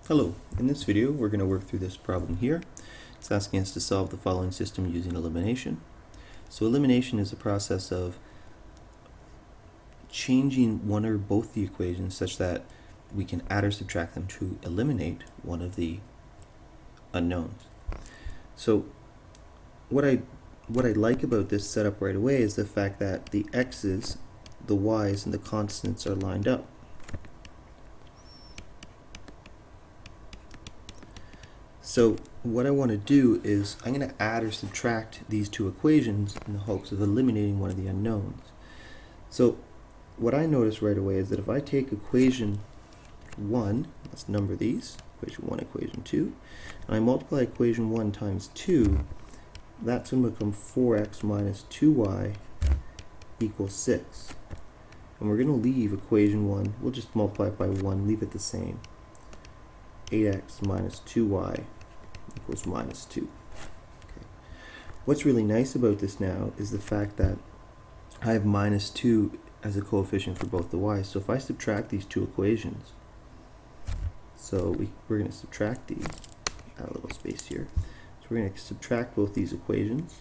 Hello, in this video we're going to work through this problem here. It's asking us to solve the following system using elimination. So elimination is a process of changing one or both the equations such that we can add or subtract them to eliminate one of the unknowns. So what I like about this setup right away is the fact that the x's, the y's, and the constants are lined up. So what I want to do is I'm going to add or subtract these two equations in the hopes of eliminating one of the unknowns. So what I notice right away is that if I take equation 1, let's number these, equation 1, equation 2, and I multiply equation 1 times 2, that's going to become 4x minus 2y equals 6. And we're going to leave equation 1, we'll just multiply it by 1, leave it the same. 8x minus 2y equals minus 2. Okay. What's really nice about this now is the fact that I have minus 2 as a coefficient for both the y's. So if I subtract these two equations, so we're going to subtract these, add a little space here. So we're going to subtract both these equations.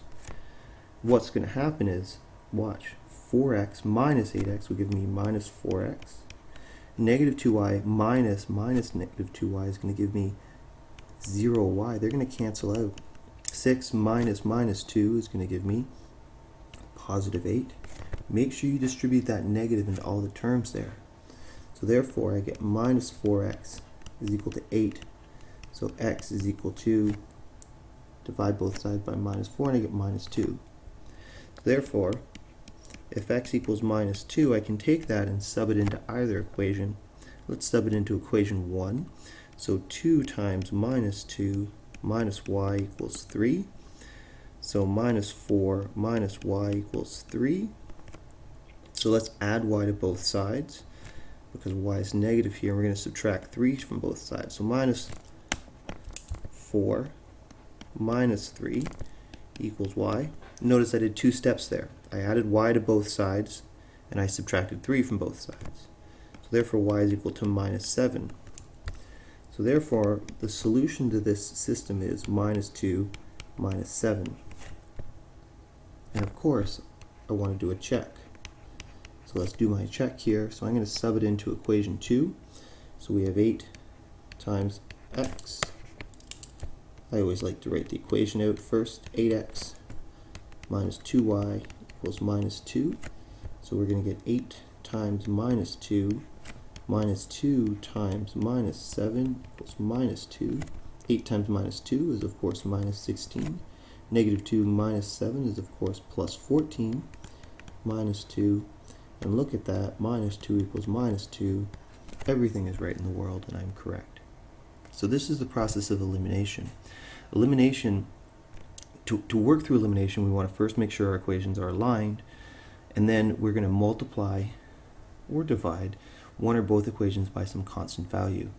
What's going to happen is, watch, 4x minus 8x will give me minus 4x. Negative 2y minus negative 2y is going to give me 0y. They're going to cancel out. 6 minus minus 2 is going to give me positive 8. Make sure you distribute that negative into all the terms there. So therefore I get minus 4x is equal to 8. So x is equal to, divide both sides by minus 4 and I get minus 2. So therefore, if x equals minus 2, I can take that and sub it into either equation. Let's sub it into equation 1. So 2 times minus 2 minus y equals 3. So minus 4 minus y equals 3. So let's add y to both sides, because y is negative here. We're going to subtract 3 from both sides. So minus 4 minus 3 equals y. Notice I did two steps there. I added y to both sides, and I subtracted 3 from both sides. So therefore y is equal to minus 7. So therefore the solution to this system is minus 2 minus 7. And of course I want to do a check. So let's do my check here. So I'm going to sub it into equation 2. So we have 8 times x. I always like to write the equation out first. 8x minus 2y equals minus 2. So we're going to get 8 times minus 2 times minus 7 equals minus 2. 8 times minus 2 is of course minus 16. Negative 2 minus 7 is of course plus 14. Minus 2. And look at that, minus 2 equals minus 2. Everything is right in the world and I'm correct. So this is the process of elimination. Elimination, to work through elimination, we want to first make sure our equations are aligned, and then we're going to multiply or divide one or both equations by some constant value.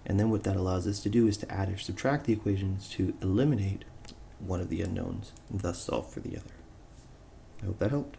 And then what that allows us to do is to add or subtract the equations to eliminate one of the unknowns and thus solve for the other. I hope that helped.